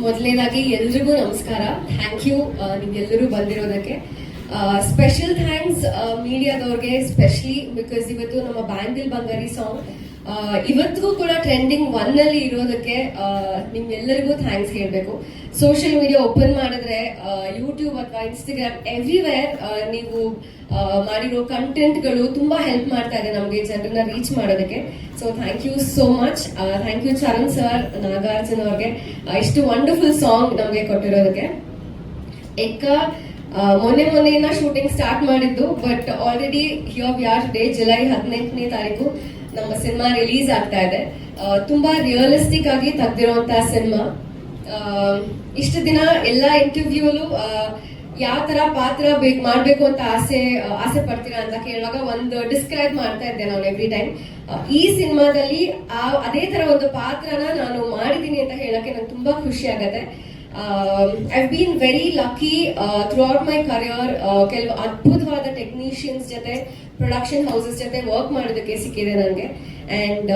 ಮೊದಲನೇದಾಗಿ ಎಲ್ರಿಗೂ ನಮಸ್ಕಾರ. ಥ್ಯಾಂಕ್ ಯು ನೀವೆಲ್ಲರೂ ಬಂದಿರೋದಕ್ಕೆ. ಸ್ಪೆಷಲ್ ಥ್ಯಾಂಕ್ಸ್ ಮೀಡಿಯಾದವ್ರಿಗೆ, ಸ್ಪೆಷಲಿ ಬಿಕಾಸ್ ಇವತ್ತು ನಮ್ಮ ಬ್ಯಾಂಗಲ್ ಬಂಗಾರಿ ಸಾಂಗ್ ಇವತ್ತಿಗೂ ಕೂಡ ಟ್ರೆಂಡಿಂಗ್ 1 ಅಲ್ಲಿ ಇರೋದಕ್ಕೆ ನಿಮ್ಗೆಲ್ಲರಿಗೂ ಥ್ಯಾಂಕ್ಸ್ ಹೇಳಬೇಕು. ಸೋಷಿಯಲ್ ಮೀಡಿಯಾ ಓಪನ್ ಮಾಡಿದ್ರೆ ಯೂಟ್ಯೂಬ್ ಅಥವಾ ಇನ್ಸ್ಟಾಗ್ರಾಮ್ ಎವ್ರಿವೇರ್ ನೀವು ಮಾಡಿರೋ ಕಂಟೆಂಟ್ಗಳು ತುಂಬಾ ಹೆಲ್ಪ್ ಮಾಡ್ತಾ ಇದೆ ನಮಗೆ ಜನರನ್ನ ರೀಚ್ ಮಾಡೋದಕ್ಕೆ. So thank you so much. Thank you Charan sir, Nagarjun ಅವ್ರಿಗೆ ಇಷ್ಟು ವಂಡರ್ಫುಲ್ ಸಾಂಗ್ ನಮಗೆ ಕೊಟ್ಟಿರೋದಕ್ಕೆ. ಎಕ್ಕ ಮೊನ್ನೆನ ಶೂಟಿಂಗ್ ಸ್ಟಾರ್ಟ್ ಮಾಡಿದ್ದು, but already here we are today July 18ನೇ ತಾರೀಕು ನಮ್ಮ ಸಿನಿಮಾ ರಿಲೀಸ್ ಆಗ್ತಾ ಇದೆ. ತುಂಬಾ ರಿಯಲಿಸ್ಟಿಕ್ ಆಗಿ ತೆಗ್ದಿರುವಂತಹ ಸಿನಿಮಾ. ಇಷ್ಟು ದಿನ ಎಲ್ಲ ಇಂಟರ್ವ್ಯೂಲು ಯಾವ ತರ ಪಾತ್ರ ಮಾಡ್ಬೇಕು ಅಂತ ಆಸೆ ಪಡ್ತೀರಾ ಅಂತ ಕೇಳುವಾಗ ಒಂದು ಡಿಸ್ಕ್ರೈಬ್ ಮಾಡ್ತಾ ಇದ್ದೆ ನಾನು ಎವ್ರಿ ಟೈಮ್. ಈ ಸಿನಿಮಾದಲ್ಲಿ ಅದೇ ತರ ಒಂದು ಪಾತ್ರನ ನಾನು ಮಾಡಿದ್ದೀನಿ ಅಂತ ಹೇಳಕ್ಕೆ ನಂಗೆ ತುಂಬಾ ಖುಷಿ ಆಗತ್ತೆ. I've been very lucky throughout my career. ಕೆಲವು ಅದ್ಭುತವಾದ ಟೆಕ್ನಿಷಿಯನ್ಸ್ ಜೊತೆ, ಪ್ರೊಡಕ್ಷನ್ ಹೌಸಸ್ ಜೊತೆ ವರ್ಕ್ ಮಾಡೋದಕ್ಕೆ ಸಿಕ್ಕಿದೆ ನನಗೆ. ಅಂಡ್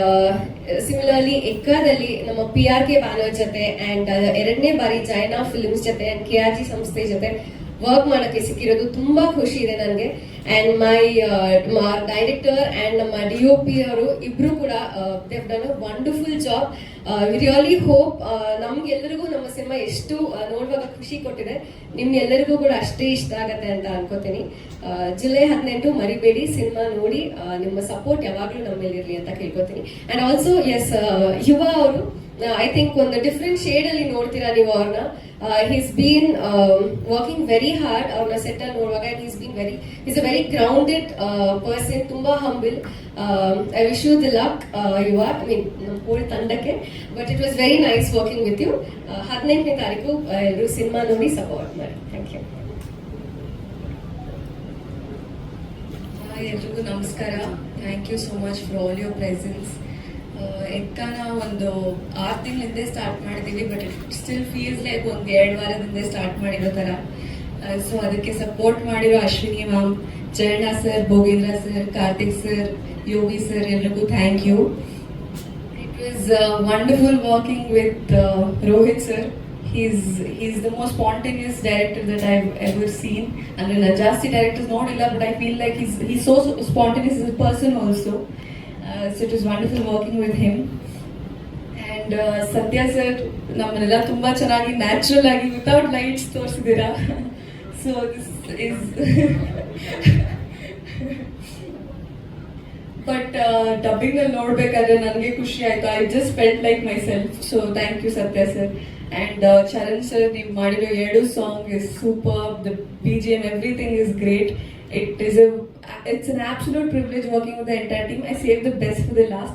ಸಿಮಿಲರ್ಲಿ ಎಕ್ಕಾದಲ್ಲಿ ನಮ್ಮ PRK ಬ್ಯಾನರ್ ಜೊತೆ ಅಂಡ್ 2ನೇ ಬಾರಿ ಜೈನಾ ಫಿಲ್ಮ್ಸ್ ಜೊತೆ ಅಂಡ್ KRG ಸಂಸ್ಥೆ ಜೊತೆ ವರ್ಕ್ ಮಾಡೋಕ್ಕೆ ಸಿಕ್ಕಿರೋದು ತುಂಬಾ ಖುಷಿ ಇದೆ ನನಗೆ. ಅಂಡ್ ಮೈ ಡೈರೆಕ್ಟರ್ ಅಂಡ್ ನಮ್ಮ DOP ಅವರು ಇಬ್ರು ಕೂಡ they've done a wonderful job. Really hope ನಮ್ಗೆಲ್ಲರಿಗೂ ನಮ್ಮ ಸಿನಿಮಾ ಎಷ್ಟು ನೋಡುವಾಗ ಖುಷಿ ಕೊಟ್ಟಿದೆ, ನಿಮ್ಗೆಲ್ಲರಿಗೂ ಕೂಡ ಅಷ್ಟೇ ಇಷ್ಟ ಆಗತ್ತೆ ಅಂತ ಅನ್ಕೋತೀನಿ. ಜುಲೈ 18 ಮರಿಬೇಡಿ, ಸಿನಿಮಾ ನೋಡಿ, ನಿಮ್ಮ ಸಪೋರ್ಟ್ ಯಾವಾಗಲೂ ನಮ್ಮ ಮೇಲೆ ಇರಲಿ ಅಂತ ಕೇಳ್ಕೊತೀನಿ. ಅಂಡ್ ಆಲ್ಸೋ ಎಸ್, ಯುವ ಅವರು ಐ ಥಿಂಕ್ ಒಂದು ಡಿಫ್ರೆಂಟ್ ಶೇಡ್ ಅಲ್ಲಿ ನೋಡ್ತೀರಾ ನೀವು ಅವ್ರನ್ನ. he's been working very hard. ಅವ್ರನ್ನ ಸೆಟ್ ಅಲ್ಲಿ ನೋಡುವಾಗ he's a very grounded person, ತುಂಬಾ humble. I wish you the luck, you are, I mean ನಮ್ಮ ಹೋಲ್ ತಂಡಕ್ಕೆ. But it was very nice working with you. 18ನೇ ತಾರೀಕು ಎಲ್ಲರೂ ಸಿನಿಮಾ ನೋಡಿ ಸಪೋರ್ಟ್ ಮಾಡಿ. Thank you. ಎಲ್ರಿಗೂ ನಮಸ್ಕಾರ. Thank you so much for all your presence. ಎಕ್ಕಾನ ಒಂದು 6 ತಿಂಗಳಿಂದ ಸ್ಟಾರ್ಟ್ ಮಾಡಿದ್ದೀವಿ, but it still feels like ಒಂದು 2 ವಾರದಿಂದ ಸ್ಟಾರ್ಟ್ ಮಾಡಿರೋ ಥರ. ಸೊ ಅದಕ್ಕೆ ಸಪೋರ್ಟ್ ಮಾಡಿರೋ Ashwini ma'am, Charan sir, Bhogendra sir, Karthik sir, Yogi sir, ಎಲ್ರಿಗೂ thank you. It was wonderful working with Rohit sir. He's the most spontaneous director that I've ever seen. And then ಜಾಸ್ತಿ directors ನೋಡಿಲ್ಲ, but I feel like he's so spontaneous as a person also. So it was wonderful working with him. And Satya sir, ನಮ್ಮನ್ನೆಲ್ಲ ತುಂಬಾ ಚೆನ್ನಾಗಿ natural ಆಗಿ without lights ತೋರಿಸಿದ್ದೀರಾ. So this is but dubbing ಅಲ್ಲಿ ನೋಡ್ಬೇಕಾದ್ರೆ ನನಗೆ ಖುಷಿ ಆಯ್ತು. I just felt like myself. So thank you Satya sir. And Charan sir, ನೀವು ಮಾಡಿರೋ 2 song is super. The BGM, everything is great. It's an absolute privilege working with the entire team. I saved the best for the last.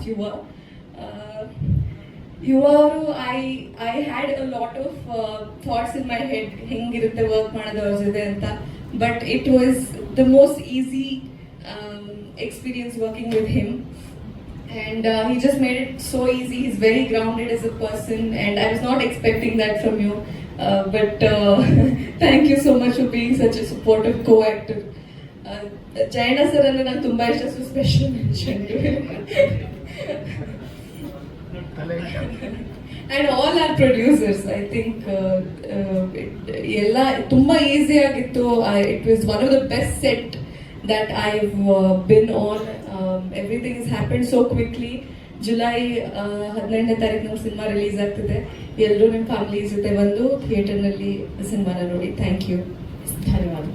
I had a lot of thoughts in my head ಹೆಂಗಿರುತ್ತೆ work ಮಾಡೋದು ಅವ್ರ ಜೊತೆ ಅಂತ, but it was the most easy experience working with him. And he just made it so easy. He's very grounded as a person, and I was not expecting that from you. But thank you so much for being such a supportive co-actor. Jaina sir ಅಂದ್ರೆ ನಂಗೆ ತುಂಬಾ ಇಷ್ಟ, so special mention. And all our producers. I think ಎಲ್ಲ ತುಂಬಾ easy ಆಗಿತ್ತು. It was one of the best set that I've been on. Everything has happened so quickly. July 18ನೇ ತಾರೀಕು ನಮ್ಮ ಸಿನಿಮಾ ರಿಲೀಸ್ ಆಗ್ತಿದೆ. ಎಲ್ಲರೂ ನಿಮ್ಮ ಫ್ಯಾಮಿಲಿ ಜೊತೆ ಬಂದು ಥಿಯೇಟರ್ನಲ್ಲಿ ಸಿನಿಮಾನ ನೋಡಿ. Thank you. ಧನ್ಯವಾದ.